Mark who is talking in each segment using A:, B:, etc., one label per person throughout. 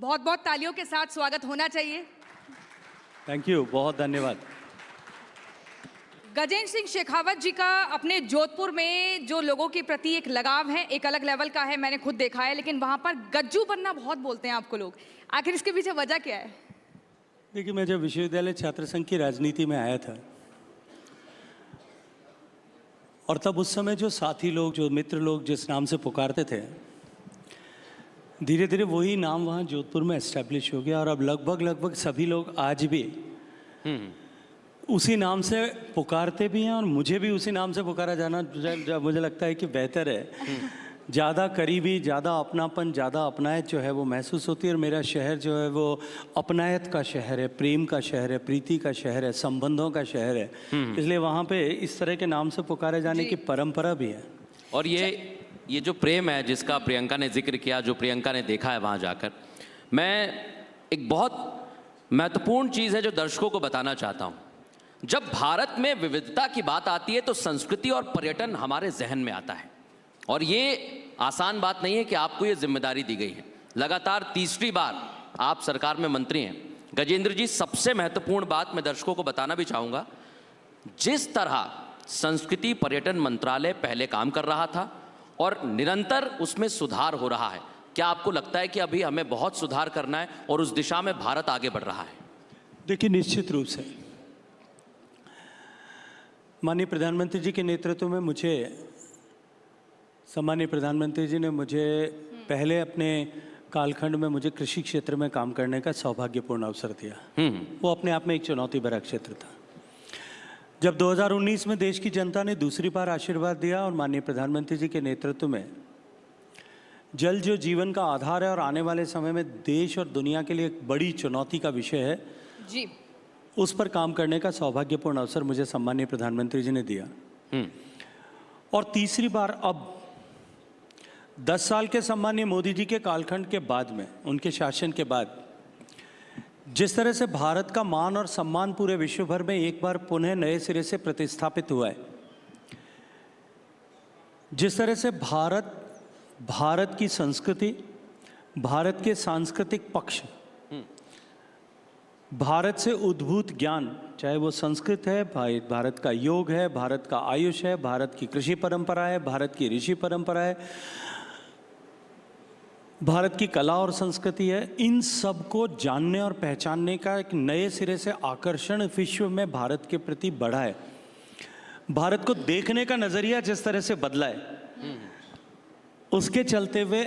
A: बहुत बहुत तालियों के साथ स्वागत होना चाहिए।
B: थैंक यू, बहुत धन्यवाद।
A: गजेंद्र सिंह शेखावत जी का अपने जोधपुर में जो लोगों के प्रति एक लगाव है, एक अलग लेवल का है, मैंने खुद देखा है। लेकिन वहां पर गज्जू बनना बहुत बोलते हैं आपको लोग, आखिर इसके पीछे वजह क्या है?
B: देखिए, मैं जब विश्वविद्यालय छात्र संघ की राजनीति में आया था और तब उस समय जो साथी लोग, जो मित्र लोग जिस नाम से पुकारते थे, धीरे धीरे वही नाम वहाँ जोधपुर में एस्टेब्लिश हो गया और अब लगभग सभी लोग आज भी उसी नाम से पुकारते भी हैं और मुझे भी उसी नाम से पुकारा जाना मुझे लगता है कि बेहतर है। ज़्यादा करीबी, ज़्यादा अपनापन, ज़्यादा अपनायत जो है वो महसूस होती है और मेरा शहर जो है वो अपनायत का शहर है, प्रेम का शहर है, प्रीति का शहर है, संबंधों का शहर है। इसलिए वहाँ पे इस तरह के नाम से पुकारे जाने की परंपरा भी है।
C: और ये जो प्रेम है जिसका प्रियंका ने जिक्र किया, जो प्रियंका ने देखा है वहाँ जाकर, मैं एक बहुत महत्वपूर्ण चीज़ है जो दर्शकों को बताना चाहता हूँ। जब भारत में विविधता की बात आती है तो संस्कृति और पर्यटन हमारे जहन में आता है और ये आसान बात नहीं है कि आपको ये जिम्मेदारी दी गई है। लगातार तीसरी बार आप सरकार में मंत्री हैं। गजेंद्र जी, सबसे महत्वपूर्ण बात मैं दर्शकों को बताना भी चाहूँगा, जिस तरह संस्कृति पर्यटन मंत्रालय पहले काम कर रहा था और निरंतर उसमें सुधार हो रहा है, क्या आपको लगता है कि अभी हमें बहुत सुधार करना है और उस दिशा में भारत आगे बढ़ रहा है?
B: देखिए, निश्चित रूप से माननीय प्रधानमंत्री जी के नेतृत्व में सम्मानीय प्रधानमंत्री जी ने मुझे पहले अपने कालखंड में मुझे कृषि क्षेत्र में काम करने का सौभाग्यपूर्ण अवसर दिया। वो अपने आप में एक चुनौती भरा क्षेत्र था। जब 2019 में देश की जनता ने दूसरी बार आशीर्वाद दिया और माननीय प्रधानमंत्री जी के नेतृत्व में जल जो जीवन का आधार है और आने वाले समय में देश और दुनिया के लिए एक बड़ी चुनौती का विषय है
A: जी,
B: उस पर काम करने का सौभाग्यपूर्ण अवसर मुझे सम्मानीय प्रधानमंत्री जी ने दिया। और तीसरी बार अब 10 साल के सम्मानीय मोदी जी के कालखंड के बाद में, उनके शासन के बाद, जिस तरह से भारत का मान और सम्मान पूरे विश्व भर में एक बार पुनः नए सिरे से प्रतिस्थापित हुआ है, जिस तरह से भारत की संस्कृति, भारत के सांस्कृतिक पक्ष, भारत से उद्भूत ज्ञान, चाहे वो संस्कृत है, भारत का योग है, भारत का आयुष है, भारत की कृषि परंपरा है, भारत की ऋषि परंपरा है, भारत की कला और संस्कृति है, इन सब को जानने और पहचानने का एक नए सिरे से आकर्षण विश्व में भारत के प्रति बढ़ा है। भारत को देखने का नज़रिया जिस तरह से बदला है, उसके चलते हुए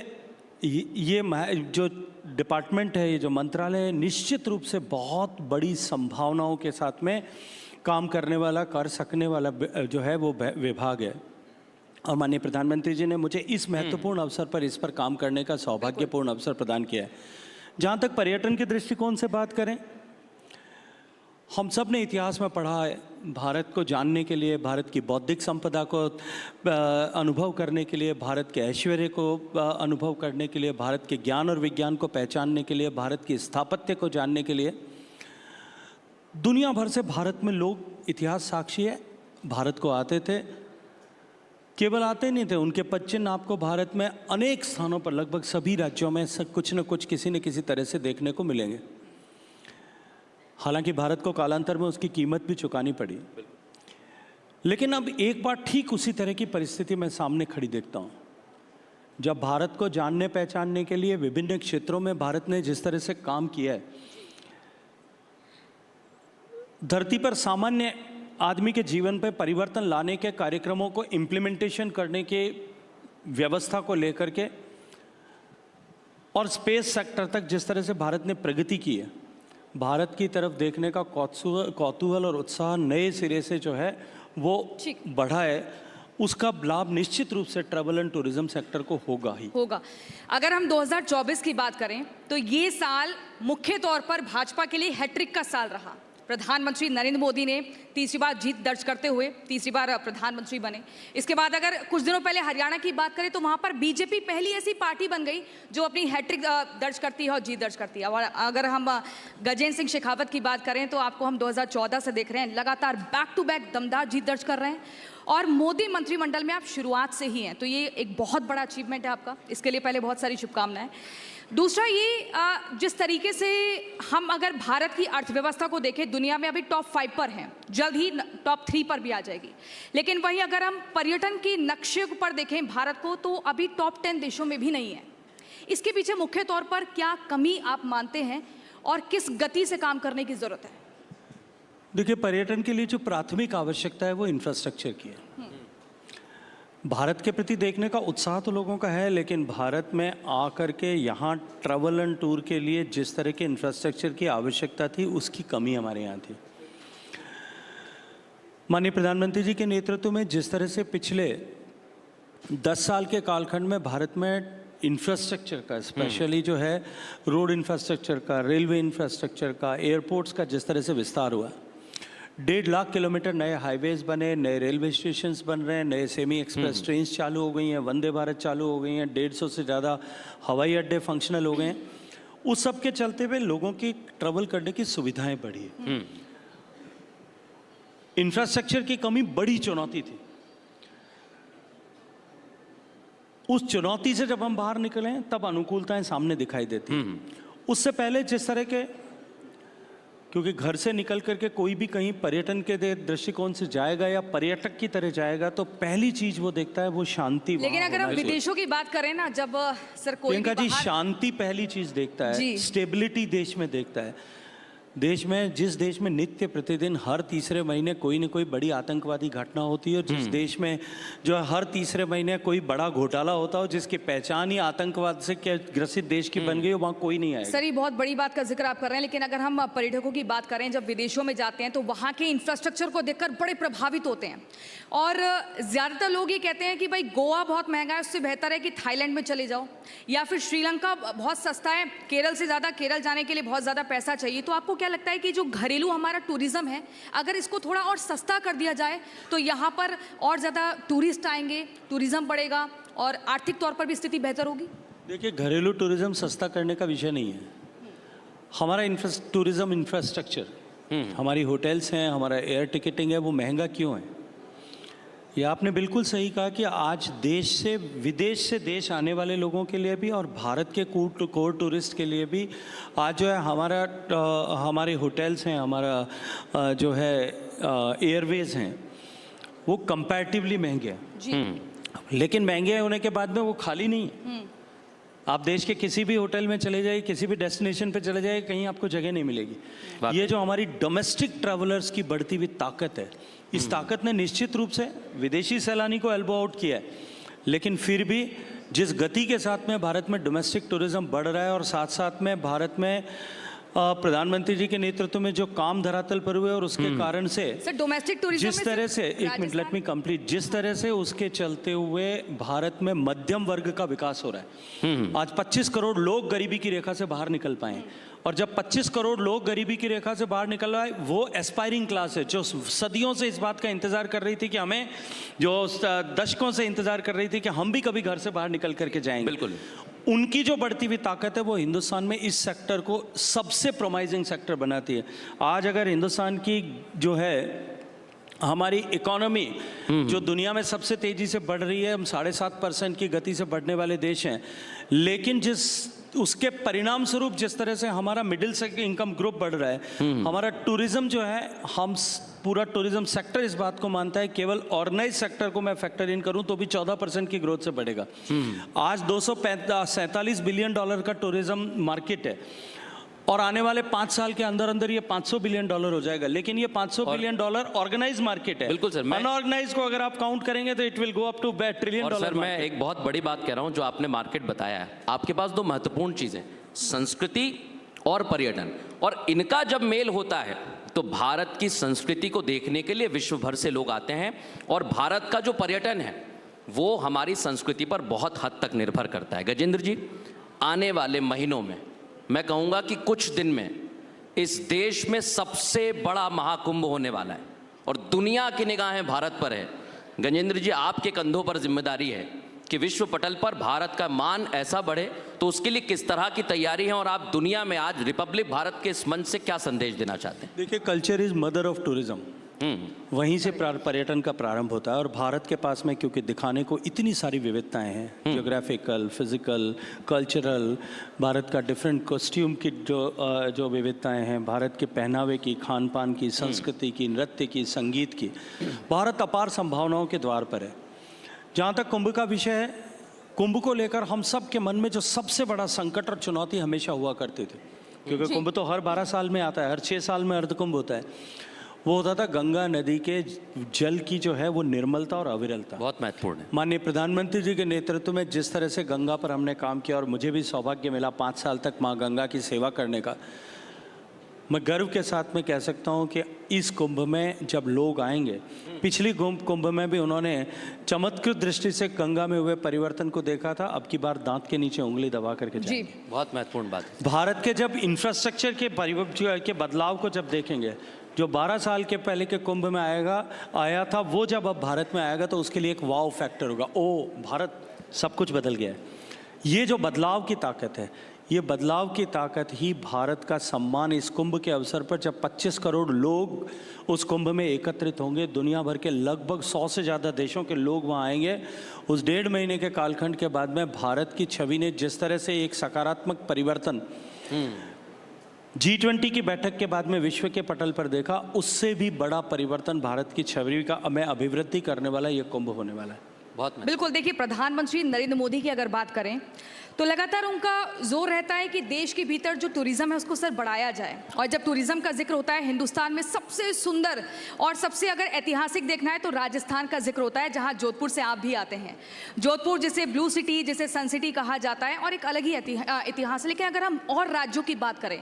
B: ये जो डिपार्टमेंट है, ये जो मंत्रालय है, निश्चित रूप से बहुत बड़ी संभावनाओं के साथ में काम करने वाला, कर सकने वाला जो है वो विभाग है। और माननीय प्रधानमंत्री जी ने मुझे इस महत्वपूर्ण अवसर पर इस पर काम करने का सौभाग्यपूर्ण अवसर प्रदान किया है। जहाँ तक पर्यटन के दृष्टिकोण से बात करें, हम सब ने इतिहास में पढ़ा है, भारत को जानने के लिए, भारत की बौद्धिक संपदा को अनुभव करने के लिए, भारत के ऐश्वर्य को अनुभव करने के लिए, भारत के ज्ञान और विज्ञान को पहचानने के लिए, भारत की स्थापत्य को जानने के लिए दुनिया भर से भारत में लोग, इतिहास साक्षी है, भारत को आते थे। केवल आते नहीं थे, उनके पदचिन्ह आपको भारत में अनेक स्थानों पर, लगभग सभी राज्यों में कुछ न कुछ किसी न किसी तरह से देखने को मिलेंगे। हालांकि भारत को कालांतर में उसकी कीमत भी चुकानी पड़ी, लेकिन अब एक बार ठीक उसी तरह की परिस्थिति मैं सामने खड़ी देखता हूँ। जब भारत को जानने पहचानने के लिए विभिन्न क्षेत्रों में भारत ने जिस तरह से काम किया है, धरती पर सामान्य आदमी के जीवन पर परिवर्तन लाने के कार्यक्रमों को इम्प्लीमेंटेशन करने के व्यवस्था को लेकर के और स्पेस सेक्टर तक जिस तरह से भारत ने प्रगति की है, भारत की तरफ देखने का कौतूहल और उत्साह नए सिरे से जो है वो बढ़ा है। उसका लाभ निश्चित रूप से ट्रैवल एंड टूरिज्म सेक्टर को होगा ही
A: होगा। अगर हम 2024 की बात करें तो ये साल मुख्य तौर पर भाजपा के लिए हैट्रिक का साल रहा। प्रधानमंत्री नरेंद्र मोदी ने तीसरी बार जीत दर्ज करते हुए तीसरी बार प्रधानमंत्री बने। इसके बाद अगर कुछ दिनों पहले हरियाणा की बात करें तो वहां पर बीजेपी पहली ऐसी पार्टी बन गई जो अपनी हैट्रिक दर्ज करती है और जीत दर्ज करती है। और अगर हम गजेंद्र सिंह शेखावत की बात करें तो आपको हम 2014 से देख रहे हैं, लगातार बैक टू बैक दमदार जीत दर्ज कर रहे हैं। और मोदी मंत्रिमंडल में आप शुरुआत से ही हैं, तो ये एक बहुत बड़ा अचीवमेंट है आपका, इसके लिए पहले बहुत सारी शुभकामनाएं। दूसरा ये जिस तरीके से हम अगर भारत की अर्थव्यवस्था को देखें, दुनिया में अभी टॉप 5 पर हैं, जल्द ही टॉप 3 पर भी आ जाएगी। लेकिन वहीं अगर हम पर्यटन के नक्शे पर देखें भारत को, तो अभी टॉप 10 देशों में भी नहीं है। इसके पीछे मुख्य तौर पर क्या कमी आप मानते हैं और किस गति से काम करने की ज़रूरत है?
B: देखिए, पर्यटन के लिए जो प्राथमिक आवश्यकता है वो इंफ्रास्ट्रक्चर की है। भारत के प्रति देखने का उत्साह तो लोगों का है, लेकिन भारत में आकर के यहाँ ट्रैवल एंड टूर के लिए जिस तरह के इंफ्रास्ट्रक्चर की आवश्यकता थी, उसकी कमी हमारे यहाँ थी। माननीय प्रधानमंत्री जी के नेतृत्व में जिस तरह से पिछले 10 साल के कालखंड में भारत में इंफ्रास्ट्रक्चर का, स्पेशली जो है रोड इंफ्रास्ट्रक्चर का, रेलवे इंफ्रास्ट्रक्चर का, एयरपोर्ट्स का जिस तरह से विस्तार हुआ, 1.5 लाख किलोमीटर नए हाईवेज बने, नए रेलवे स्टेशंस बन रहे हैं, नए सेमी एक्सप्रेस ट्रेन्स चालू हो गई हैं, वंदे भारत चालू हो गई हैं, 150 से ज़्यादा हवाई अड्डे फंक्शनल हो गए हैं। उस सब के चलते हुए लोगों की ट्रैवल करने की सुविधाएं बढ़ी है। इंफ्रास्ट्रक्चर की कमी बड़ी चुनौती थी। उस चुनौती से जब हम बाहर निकले तब अनुकूलताएं सामने दिखाई देती हैं। उससे पहले जिस तरह के, क्योंकि घर से निकल करके कोई भी कहीं पर्यटन के दृष्टिकोण से जाएगा या पर्यटक की तरह जाएगा, तो पहली चीज वो देखता है वो शांति।
A: लेकिन अगर हम विदेशों की बात करें ना, जब सर कोई
B: प्रियंका जी, शांति पहली चीज देखता है, स्टेबिलिटी देश में देखता है। देश में, जिस देश में नित्य प्रतिदिन हर तीसरे महीने कोई न कोई बड़ी आतंकवादी घटना होती है, और जिस देश में जो है हर तीसरे महीने कोई बड़ा घोटाला होता हो, जिसकी पहचान ही आतंकवाद से ग्रसित देश की बन गई हो, वहाँ कोई नहीं आएगा।
A: सर, ये बहुत बड़ी बात का जिक्र आप कर रहे हैं, लेकिन अगर हम पर्यटकों की बात करें, जब विदेशों में जाते हैं तो वहाँ के इंफ्रास्ट्रक्चर को देखकर बड़े प्रभावित होते हैं। और ज़्यादातर लोग ये कहते हैं कि भाई गोवा बहुत महंगा है, उससे बेहतर है कि थाईलैंड में चले जाओ, या फिर श्रीलंका बहुत सस्ता है, केरल से ज़्यादा, केरल जाने के लिए बहुत ज़्यादा पैसा चाहिए। तो आपको क्या लगता है कि जो घरेलू हमारा टूरिज्म है, अगर इसको थोड़ा और सस्ता कर दिया जाए तो यहाँ पर और ज़्यादा टूरिस्ट आएंगे, टूरिज्म बढ़ेगा और आर्थिक तौर पर भी स्थिति बेहतर होगी?
B: देखिए, घरेलू टूरिज्म सस्ता करने का विषय नहीं है। हमारा टूरिज्म इंफ्रास्ट्रक्चर, हमारी होटल्स हैं, हमारा एयर टिकटिंग है, वो महंगा क्यों है? ये आपने बिल्कुल सही कहा कि आज देश से, विदेश से देश आने वाले लोगों के लिए भी और भारत के कोर टूरिस्ट के लिए भी आज जो है हमारे होटल्स हैं, हमारा जो है एयरवेज हैं, वो कंपैरेटिवली महंगे हैं। लेकिन महंगे होने के बाद में वो खाली नहीं है। आप देश के किसी भी होटल में चले जाइए, किसी भी डेस्टिनेशन पे चले जाइए, कहीं आपको जगह नहीं मिलेगी। ये जो हमारी डोमेस्टिक ट्रैवलर्स की बढ़ती हुई ताकत है, इस ताकत ने निश्चित रूप से विदेशी सैलानी को एल्बो आउट किया है। लेकिन फिर भी जिस गति के साथ में भारत में डोमेस्टिक टूरिज्म बढ़ रहा है, और साथ साथ में भारत में प्रधानमंत्री जी के नेतृत्व में जो काम धरातल पर हुए, और उसके कारण से
A: डोमेस्टिक टूरिज्म
B: जिस तरह से, एक मिनट, लेट मी कंप्लीट, जिस तरह से उसके चलते हुए भारत में मध्यम वर्ग का विकास हो रहा है। आज 25 करोड़ लोग गरीबी की रेखा से बाहर निकल पाए, और जब 25 करोड़ लोग गरीबी की रेखा से बाहर निकल रहा है, वो एस्पायरिंग क्लास है जो सदियों से इस बात का इंतजार कर रही थी कि हमें, जो दशकों से इंतजार कर रही थी कि हम भी कभी घर से बाहर निकल करके जाएंगे।
C: बिल्कुल।
B: उनकी जो बढ़ती हुई ताकत है वो हिंदुस्तान में इस सेक्टर को सबसे प्रोमाइजिंग सेक्टर बनाती है। आज अगर हिंदुस्तान की जो है हमारी इकोनॉमी जो दुनिया में सबसे तेजी से बढ़ रही है, हम 7.5% की गति से बढ़ने वाले देश हैं, लेकिन उसके परिणाम स्वरूप जिस तरह से हमारा मिडिल इनकम ग्रुप बढ़ रहा है, हमारा टूरिज्म जो है, हम पूरा टूरिज्म सेक्टर इस बात को मानता है, केवल ऑर्गेनाइज सेक्टर को मैं फैक्टर इन करूं तो भी 14% की ग्रोथ से बढ़ेगा। आज $247 बिलियन का टूरिज्म मार्केट है, और आने वाले 5 साल के अंदर अंदर ये $500 बिलियन हो जाएगा। लेकिन ये $500 बिलियन ऑर्गेनाइज मार्केट है।
C: बिल्कुल सर,
B: अनऑर्गेनाइज को अगर आप काउंट करेंगे तो it will go up to $1 trillion.
C: और सर, मैं एक बहुत बड़ी बात कह रहा हूं, जो आपने मार्केट बताया है, आपके पास 2 महत्वपूर्ण चीजें, संस्कृति और पर्यटन, और इनका जब मेल होता है तो भारत की संस्कृति को देखने के लिए विश्व भर से लोग आते हैं, और भारत का जो पर्यटन है वो हमारी संस्कृति पर बहुत हद तक निर्भर करता है। गजेंद्र जी, आने वाले महीनों में मैं कहूँगा कि कुछ दिन में इस देश में सबसे बड़ा महाकुंभ होने वाला है, और दुनिया की निगाहें भारत पर है। गजेंद्र जी, आपके कंधों पर जिम्मेदारी है कि विश्व पटल पर भारत का मान ऐसा बढ़े, तो उसके लिए किस तरह की तैयारी है, और आप दुनिया में आज रिपब्लिक भारत के इस मंच से क्या संदेश देना चाहते हैं?
B: देखिए, culture is mother of tourism. वहीं से पर्यटन का प्रारंभ होता है। और भारत के पास में क्योंकि दिखाने को इतनी सारी विविधताएं हैं, ज्योग्राफिकल, फिजिकल, कल्चरल, भारत का डिफरेंट कॉस्ट्यूम की जो विविधताएं हैं, भारत के पहनावे की, खान पान की, संस्कृति की, नृत्य की, संगीत की, भारत अपार संभावनाओं के द्वार पर है। जहाँ तक कुंभ का विषय है, कुंभ को लेकर हम सब के मन में जो सबसे बड़ा संकट और चुनौती हमेशा हुआ करते थे, क्योंकि कुंभ तो हर 12 साल में आता है, हर 6 साल में अर्धकुंभ होता है, वो होता था गंगा नदी के जल की जो है वो निर्मलता और अविरलता।
C: बहुत महत्वपूर्ण है।
B: माननीय प्रधानमंत्री जी के नेतृत्व में जिस तरह से गंगा पर हमने काम किया, और मुझे भी सौभाग्य मिला 5 साल तक माँ गंगा की सेवा करने का, मैं गर्व के साथ में कह सकता हूँ कि इस कुंभ में जब लोग आएंगे, पिछली कुंभ में भी उन्होंने चमत्कृत दृष्टि से गंगा में हुए परिवर्तन को देखा था, अब की बार दांत के नीचे उंगली दबा करके जाएंगे।
C: बहुत महत्वपूर्ण बात है।
B: भारत के जब इंफ्रास्ट्रक्चर के बदलाव को जब देखेंगे, जो 12 साल के पहले के कुंभ में आया था, वो जब अब भारत में आएगा तो उसके लिए एक वाव फैक्टर होगा। ओ भारत, सब कुछ बदल गया है। ये जो बदलाव की ताकत है, ये बदलाव की ताकत ही भारत का सम्मान इस कुंभ के अवसर पर, जब 25 करोड़ लोग उस कुंभ में एकत्रित होंगे, दुनिया भर के लगभग 100 से ज़्यादा देशों के लोग वहाँ आएंगे, उस 1.5 महीने के कालखंड के बाद में भारत की छवि ने जिस तरह से एक सकारात्मक परिवर्तन G20 की बैठक के बाद में विश्व के पटल पर देखा, उससे भी बड़ा परिवर्तन भारत की छवि का में अभिवृद्धि करने वाला ये कुंभ होने वाला है।
C: बहुत
A: बिल्कुल। देखिए, प्रधानमंत्री नरेंद्र मोदी की अगर बात करें तो लगातार उनका जोर रहता है कि देश के भीतर जो टूरिज्म है उसको सर बढ़ाया जाए। और जब टूरिज्म का जिक्र होता है, हिंदुस्तान में सबसे सुंदर और सबसे अगर ऐतिहासिक देखना है तो राजस्थान का जिक्र होता है, जहां जोधपुर से आप भी आते हैं। जोधपुर जिसे ब्लू सिटी, जिसे सन सिटी कहा जाता है, और एक अलग ही इतिहास। लेकिन अगर हम और राज्यों की बात करें,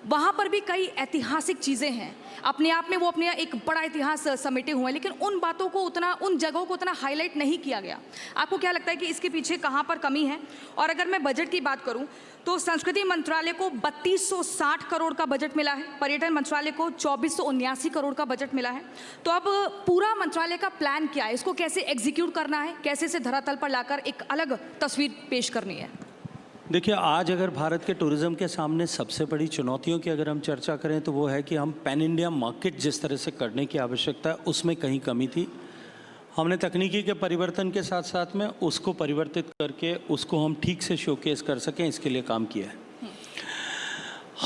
A: वहाँ पर भी कई ऐतिहासिक चीज़ें हैं अपने आप में, वो अपने एक बड़ा इतिहास समेटे हुए हैं, लेकिन उन बातों को उतना, उन जगहों को उतना हाईलाइट नहीं किया गया। आपको क्या लगता है कि इसके पीछे कहाँ पर कमी है? और अगर मैं बजट की बात करूं तो संस्कृति मंत्रालय को 3260 करोड़ का बजट मिला है, पर्यटन मंत्रालय को 2479 करोड़ का बजट मिला है। तो अब पूरा मंत्रालय का प्लान क्या है? इसको कैसे एग्जीक्यूट करना है? कैसे इसे धरातल पर लाकर एक अलग तस्वीर पेश करनी है?
B: देखिए, आज अगर भारत के टूरिज्म के सामने सबसे बड़ी चुनौतियों की अगर हम चर्चा करें तो वो है कि हम पैन इंडिया मार्केट जिस तरह से करने की आवश्यकता है, उसमें कहीं कमी थी। हमने तकनीकी के परिवर्तन के साथ साथ में उसको परिवर्तित करके उसको हम ठीक से शोकेस कर सकें, इसके लिए काम किया है।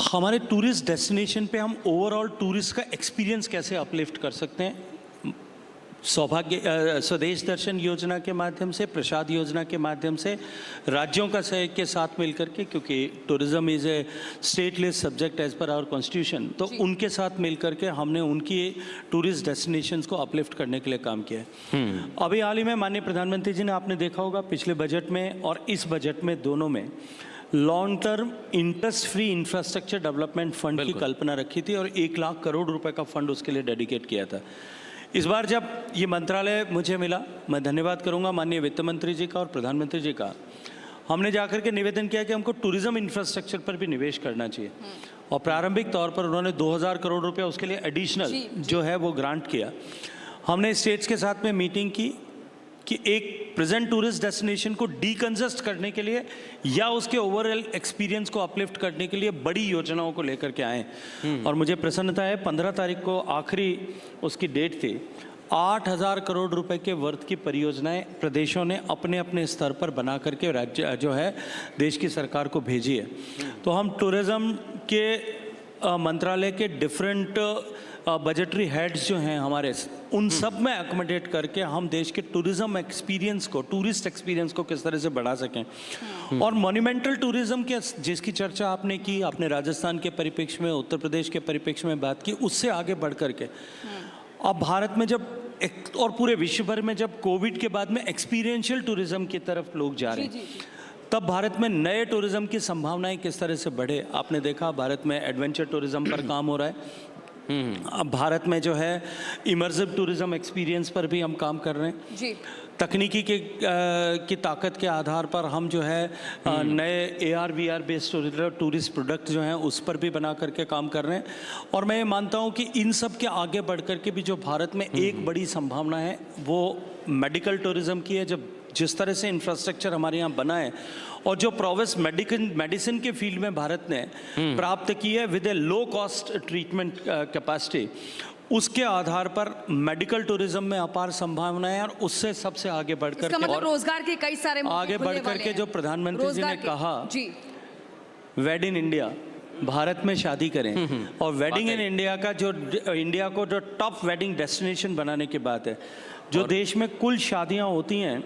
B: हमारे टूरिस्ट डेस्टिनेशन पे हम ओवरऑल टूरिस्ट का एक्सपीरियंस कैसे अपलिफ्ट कर सकते हैं? स्वदेश दर्शन योजना के माध्यम से, प्रसाद योजना के माध्यम से, राज्यों का सहयोग के साथ मिलकर के, क्योंकि tourism is a stateless subject as per our constitution, तो उनके साथ मिलकर के हमने उनकी टूरिस्ट डेस्टिनेशंस को अपलिफ्ट करने के लिए काम किया है। अभी हाल ही में माननीय प्रधानमंत्री जी ने, आपने देखा होगा पिछले बजट में और इस बजट में, दोनों में long term interest free infrastructure development fund की कल्पना रखी थी और 1 लाख करोड़ रुपए का फंड उसके लिए डेडिकेट किया था। इस बार जब ये मंत्रालय मुझे मिला, मैं धन्यवाद करूंगा माननीय वित्त मंत्री जी का और प्रधानमंत्री जी का। हमने जाकर के निवेदन किया कि हमको टूरिज्म इंफ्रास्ट्रक्चर पर भी निवेश करना चाहिए, और प्रारंभिक तौर पर उन्होंने 2000 करोड़ रुपया उसके लिए एडिशनल जो है वो ग्रांट किया। हमने स्टेट्स के साथ में मीटिंग की कि एक प्रेजेंट टूरिस्ट डेस्टिनेशन को डीकंजस्ट करने के लिए या उसके ओवरऑल एक्सपीरियंस को अपलिफ्ट करने के लिए बड़ी योजनाओं को लेकर के आए। और मुझे प्रसन्नता है, 15 तारीख को आखिरी उसकी डेट थी। 8000 करोड़ रुपए के वर्थ की परियोजनाएं प्रदेशों ने अपने अपने स्तर पर बना करके राज्य जो है देश की सरकार को भेजी है। तो हम टूरिज्म के मंत्रालय के डिफरेंट बजटरी हेड्स जो हैं हमारे, उन सब में अकोमोडेट करके हम देश के टूरिज्म एक्सपीरियंस को, टूरिस्ट एक्सपीरियंस को किस तरह से बढ़ा सकें। और मॉन्यूमेंटल टूरिज्म के जिसकी चर्चा आपने की, आपने राजस्थान के परिप्रेक्ष्य में, उत्तर प्रदेश के परिप्रेक्ष्य में बात की, उससे आगे बढ़ करके अब भारत में जब और पूरे विश्व भर में जब कोविड के बाद में एक्सपीरियंशियल टूरिज्म की तरफ लोग जा रहे हैं, तब भारत में नए टूरिज्म की संभावनाएं किस तरह से बढ़े। आपने देखा भारत में एडवेंचर टूरिज्म पर काम हो रहा है। अब भारत में जो है इमर्सिव टूरिज्म एक्सपीरियंस पर भी हम काम कर रहे हैं जी। तकनीकी की ताकत के आधार पर हम जो है नए AR/VR बेस्ड टूरिस्ट प्रोडक्ट जो हैं उस पर भी बना करके काम कर रहे हैं। और मैं ये मानता हूँ कि इन सब के आगे बढ़ करके भी जो भारत में एक बड़ी संभावना है वो मेडिकल टूरिज्म की है। जब जिस तरह से इंफ्रास्ट्रक्चर हमारे यहाँ बना है और जो प्रोग्रेस मेडिसिन के फील्ड में भारत ने प्राप्त की है with A low cost treatment capacity, उसके आधार पर मेडिकल टूरिज्म में अपार संभावनाएं हैं और उससे सबसे आगे बढ़कर
A: इसका
B: के
A: मतलब रोजगार के कई सारे मौके
B: आगे
A: खुलने
B: बढ़कर
A: वाले
B: के
A: हैं।
B: जो प्रधानमंत्री जी ने
A: रोजगार के।
B: कहा
A: जी
B: वेड इन इंडिया, भारत में शादी करें, और वेडिंग इन इंडिया का जो इंडिया को जो टॉप वेडिंग डेस्टिनेशन बनाने की बात है। जो देश में कुल शादियां होती हैं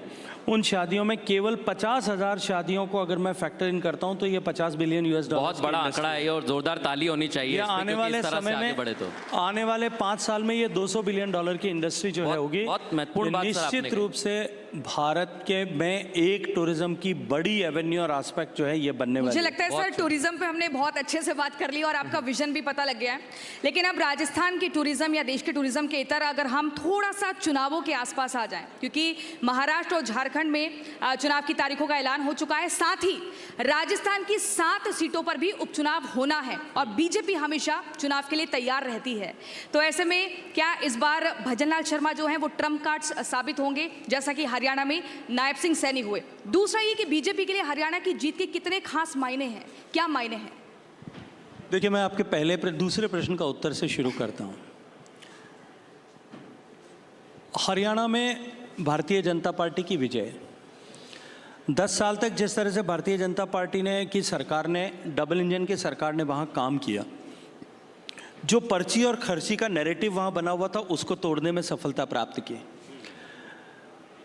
B: उन शादियों में केवल 50,000 शादियों को अगर मैं फैक्टर इन करता हूं तो ये 50 बिलियन US डॉलर
C: बहुत बड़ा आंकड़ा है ये और जोरदार ताली होनी चाहिए
B: ये
C: इस पे,
B: आने
C: क्योंकि
B: वाले
C: इस तरह से
B: समय
C: आगे
B: में
C: बढ़े तो
B: आने वाले 5 साल में ये 200 बिलियन डॉलर की इंडस्ट्री जो है
C: बहुत-
B: होगी।
C: बहुत महत्वपूर्ण
B: ये
C: बात सर आपने
B: निश्चित
C: कही।
B: रूप से भारत के में एक टूरिज्म की बड़ी एवेन्यू और एस्पेक्ट जो है ये बनने वाली
A: मुझे
B: है।
A: लगता है सर टूरिज्म पे हमने बहुत अच्छे से बात कर ली और आपका विजन भी पता लग गया है। लेकिन अब राजस्थान की टूरिज्म या देश के टूरिज्म के इतर अगर हम थोड़ा सा चुनावों के आसपास आ जाएं, क्योंकि महाराष्ट्र और झारखंड में चुनाव की तारीखों का ऐलान हो चुका है, साथ ही राजस्थान की 7 सीटों पर भी उपचुनाव होना है और बीजेपी हमेशा चुनाव के लिए तैयार रहती है। तो ऐसे में क्या इस बार भजनलाल शर्मा जो हैं वो ट्रम्प कार्ड्स साबित होंगे, जैसा कि हरियाणा में नायब सिंह सैनी हुए? दूसरा ये कि बीजेपी के लिए हरियाणा की जीत के कितने खास मायने हैं, क्या मायने हैं?
B: देखिए, मैं आपके दूसरे प्रश्न का उत्तर से शुरू करता हूं। हरियाणा में भारतीय जनता पार्टी की विजय, 10 साल तक जिस तरह से भारतीय जनता पार्टी की सरकार ने, डबल इंजन की सरकार ने वहाँ काम किया, जो पर्ची और खर्ची का नैरेटिव वहाँ बना हुआ था उसको तोड़ने में सफलता प्राप्त की।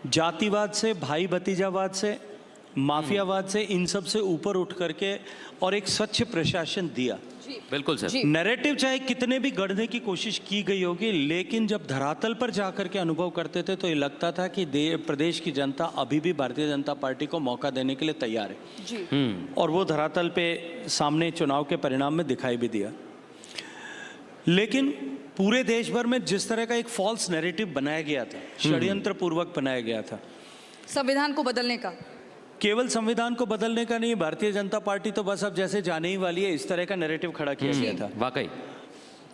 B: जातिवाद से, भाई भतीजावाद से, माफियावाद से, इन सब से ऊपर उठ करके और एक स्वच्छ प्रशासन दिया।
C: बिल्कुल सर।
A: जी।
B: नैरेटिव चाहे कितने भी गढ़ने की कोशिश की गई होगी, लेकिन जब धरातल पर जाकर के अनुभव करते थे तो ये लगता था कि प्रदेश की जनता अभी भी भारतीय जनता पार्टी को मौका देने के लिए तैयार है।
A: जी।
B: और वो धरातल पे सामने चुनाव के परिणाम में दिखाई भी दिया। लेकिन पूरे देश भर में जिस तरह का एक फॉल्स नैरेटिव बनाया गया था, षड्यंत्र पूर्वक बनाया गया था,
A: संविधान को बदलने का,
B: केवल संविधान को बदलने का नहीं, भारतीय जनता पार्टी तो बस अब जैसे जाने ही वाली है, इस तरह का नैरेटिव खड़ा किया गया था।
C: वाकई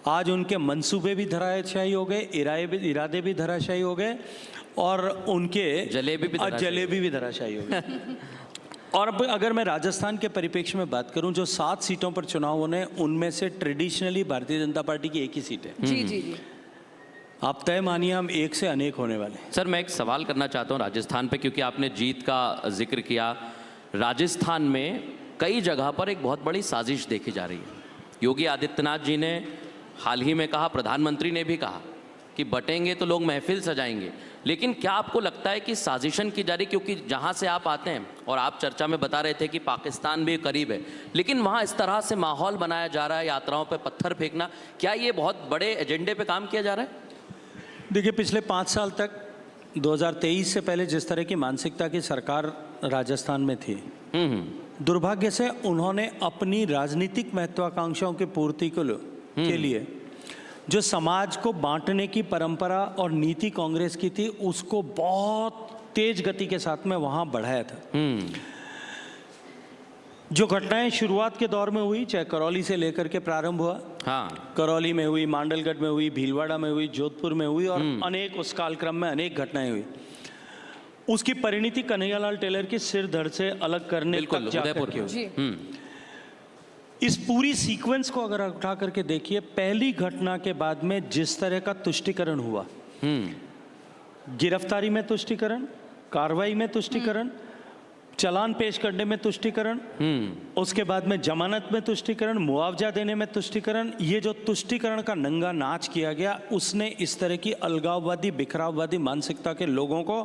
B: आज उनके मंसूबे भी धराशायी हो गए, इरादे भी धराशायी हो गए और उनके
C: जलेबी भी
B: धराशायी हो गई। और अब अगर मैं राजस्थान के परिप्रेक्ष्य में बात करूं, जो 7 सीटों पर चुनाव होने, उनमें से ट्रेडिशनली भारतीय जनता पार्टी की एक ही सीट है।
A: जी जी जी।
B: आप तय मानिए, हम एक से अनेक होने वाले हैं।
C: सर, मैं एक सवाल करना चाहता हूँ राजस्थान पे, क्योंकि आपने जीत का जिक्र किया। राजस्थान में कई जगह पर एक बहुत बड़ी साजिश देखी जा रही है। योगी आदित्यनाथ जी ने हाल ही में कहा, प्रधानमंत्री ने भी कहा कि बटेंगे तो लोग महफिल सजाएंगे। लेकिन क्या आपको लगता है कि साजिशन की जा रही, क्योंकि जहाँ से आप आते हैं और आप चर्चा में बता रहे थे कि पाकिस्तान भी करीब है, लेकिन वहाँ इस तरह से माहौल बनाया जा रहा है, यात्राओं पे पत्थर फेंकना, क्या ये बहुत बड़े एजेंडे पे काम किया जा रहा है?
B: देखिए, पिछले 5 साल तक 2023 से पहले जिस तरह की मानसिकता की सरकार राजस्थान में थी, दुर्भाग्य से उन्होंने अपनी राजनीतिक महत्वाकांक्षाओं की पूर्ति के लिए जो समाज को बांटने की परंपरा और नीति कांग्रेस की थी, उसको बहुत तेज गति के साथ में वहां बढ़ाया था। जो घटनाएं शुरुआत के दौर में हुई, चाहे करौली से लेकर के प्रारंभ हुआ,
C: हाँ,
B: करौली में हुई, मांडलगढ़ में हुई, भीलवाड़ा में हुई, जोधपुर में हुई और अनेक उस कालक्रम में अनेक घटनाएं हुई, उसकी परिणति कन्हैयालाल टेलर की सिर धड़ से अलग करने तक जाकर के हुई।
A: जी।
B: इस पूरी सीक्वेंस को अगर उठा करके देखिए, पहली घटना के बाद में जिस तरह का तुष्टिकरण हुआ, गिरफ्तारी में तुष्टिकरण, कार्रवाई में तुष्टिकरण, चालान पेश करने में तुष्टिकरण, उसके बाद में जमानत में तुष्टिकरण, मुआवजा देने में तुष्टिकरण, ये जो तुष्टिकरण का नंगा नाच किया गया, उसने इस तरह की अलगाववादी, बिखराववादी मानसिकता के लोगों को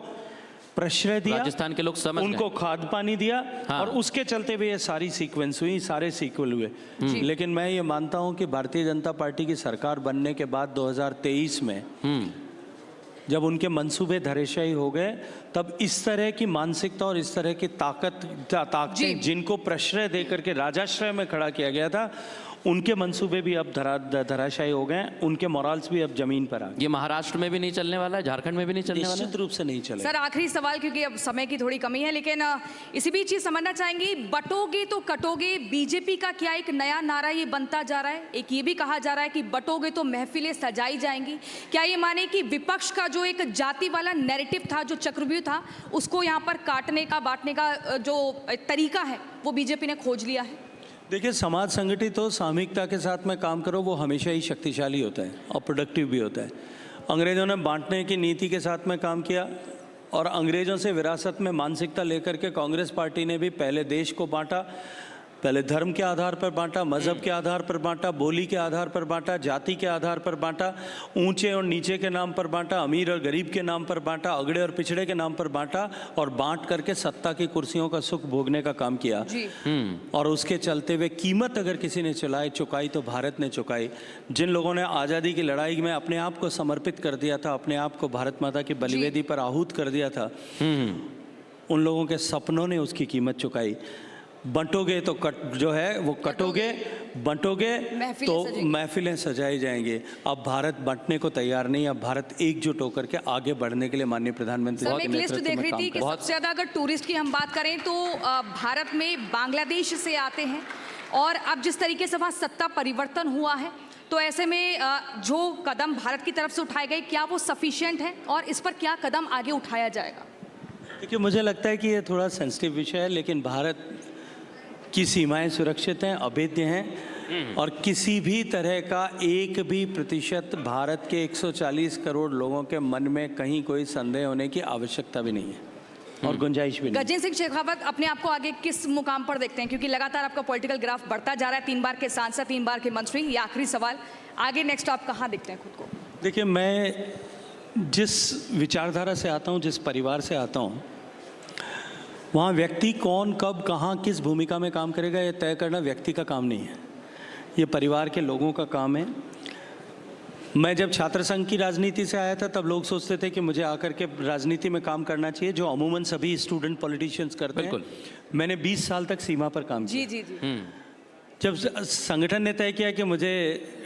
B: प्रश्रय दिया,
C: राजस्थान के लोग समझ
B: उनको
C: गए।
B: खाद पानी दिया।
C: हाँ।
B: और उसके चलते हुए ये सारी सीक्वेंस हुई, सारे सीक्वल हुए। लेकिन मैं ये मानता हूं कि भारतीय जनता पार्टी की सरकार बनने के बाद 2023 में जब उनके मंसूबे धराशायी हो गए, तब इस तरह की मानसिकता और इस तरह की ताकतें जिनको प्रश्रय देकर के राजाश्रय में खड़ा किया गया था, उनके मंसूबे भी अब धराशायी हो गए, उनके मोरल्स भी अब जमीन पर आ गए।
C: ये महाराष्ट्र में भी नहीं चलने वाला है, झारखंड में भी नहीं चलने वाला है?
B: निश्चित रूप से नहीं चले।
A: सर, आखिरी सवाल, क्योंकि अब समय की थोड़ी कमी है, लेकिन इसी बीच ये समझना चाहेंगे, बटोगे तो कटोगे, बीजेपी का क्या एक नया नारा ये बनता जा रहा है? एक ये भी कहा जा रहा है कि बटोगे तो महफिलें सजाई जाएंगी। क्या ये माने कि विपक्ष का जो एक जाति वाला नैरेटिव था, जो चक्रव्यूह था, उसको यहाँ पर काटने का, बांटने का जो तरीका है, वो बीजेपी ने खोज लिया है?
B: देखिए, समाज संगठित हो, सामूहिकता के साथ में काम करो, वो हमेशा ही शक्तिशाली होता है और प्रोडक्टिव भी होता है। अंग्रेज़ों ने बांटने की नीति के साथ में काम किया और अंग्रेज़ों से विरासत में मानसिकता लेकर के कांग्रेस पार्टी ने भी पहले देश को बांटा, पहले धर्म के आधार पर बांटा, मज़हब के आधार पर बांटा, बोली के आधार पर बांटा, जाति के आधार पर बांटा, ऊंचे और नीचे के नाम पर बांटा, अमीर और गरीब के नाम पर बांटा, अगड़े और पिछड़े के नाम पर बांटा और बांट करके सत्ता की कुर्सियों का सुख भोगने का काम किया।
A: जी।
B: और उसके चलते हुए कीमत अगर किसी ने चुकाई तो भारत ने चुकाई। जिन लोगों ने आज़ादी की लड़ाई में अपने आप को समर्पित कर दिया था, अपने आप को भारत माता की बलिवेदी पर आहूत कर दिया था, उन लोगों के सपनों ने उसकी कीमत चुकाई। बंटोगे तो जो है वो कटोगे, बंटोगे तो महफिलें सजाई जाएंगी। अब भारत बंटने को तैयार नहीं, अब भारत एकजुट होकर के आगे बढ़ने के लिए माननीय प्रधानमंत्री
A: सर, मैं एक लिस्ट देख रही थी कि सबसे ज़्यादा अगर टूरिस्ट की हम बात करें तो भारत में बांग्लादेश से आते हैं और अब जिस तरीके से वहाँ सत्ता परिवर्तन हुआ है तो ऐसे में जो कदम भारत की तरफ से उठाए गए, क्या वो सफिशिएंट है और इस पर क्या कदम आगे उठाया जाएगा?
B: देखिए, मुझे लगता है कि ये थोड़ा सेंसिटिव विषय है, लेकिन भारत की सीमाएं सुरक्षित हैं, अभेद्य हैं और किसी भी तरह का 1% भारत के 140 करोड़ लोगों के मन में कहीं कोई संदेह होने की आवश्यकता भी नहीं है और गुंजाइश भी नहीं।
A: गजेंद्र सिंह शेखावत अपने आप को आगे किस मुकाम पर देखते हैं, क्योंकि लगातार आपका पॉलिटिकल ग्राफ बढ़ता जा रहा है, 3 बार के सांसद, 3 बार के मंत्री। ये आखिरी सवाल, आगे नेक्स्ट आप कहाँ देखते हैं खुद को?
B: देखिए, मैं जिस विचारधारा से आता हूँ, जिस परिवार से आता हूँ, वहाँ व्यक्ति कौन, कब, कहाँ, किस भूमिका में काम करेगा, ये तय करना व्यक्ति का काम नहीं है, ये परिवार के लोगों का काम है। मैं जब छात्र संघ की राजनीति से आया था तब लोग सोचते थे कि मुझे आकर के राजनीति में काम करना चाहिए, जो अमूमन सभी स्टूडेंट पॉलिटिशियंस करते हैं। मैंने 20 साल तक सीमा पर काम किया।
A: जी जी जी।
B: जब संगठन ने तय किया कि मुझे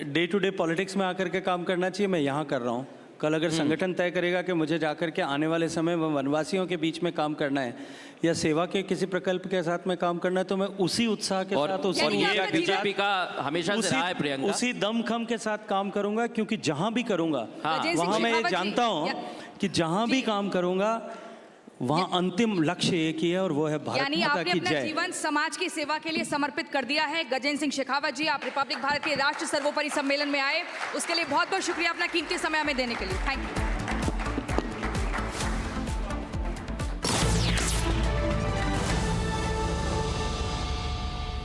B: डे टू डे पॉलिटिक्स में आकर के काम करना चाहिए, मैं यहाँ कर रहा हूँ। कल अगर संगठन तय करेगा कि मुझे जाकर के आने वाले समय में वनवासियों के बीच में काम करना है या सेवा के किसी प्रकल्प के साथ में काम करना है, तो मैं उसी उत्साह के साथ,
C: और ये बीजेपी का हमेशा से रहा है प्रियंका,
B: उसी दमखम के साथ काम करूंगा, क्योंकि जहां भी करूंगा वहां मैं ये जानता हूं कि जहां भी काम करूंगा वहाँ अंतिम लक्ष्य एक ही है और वो है भारत माता की जय।
A: यानी आपने अपना जीवन समाज की सेवा के लिए समर्पित कर दिया है। गजेंद्र सिंह शेखावत जी, आप रिपब्लिक भारत के राष्ट्रीय सर्वोपरि सम्मेलन में आए, उसके लिए बहुत बहुत शुक्रिया अपना कीमती समय हमें देने के लिए। Thank you.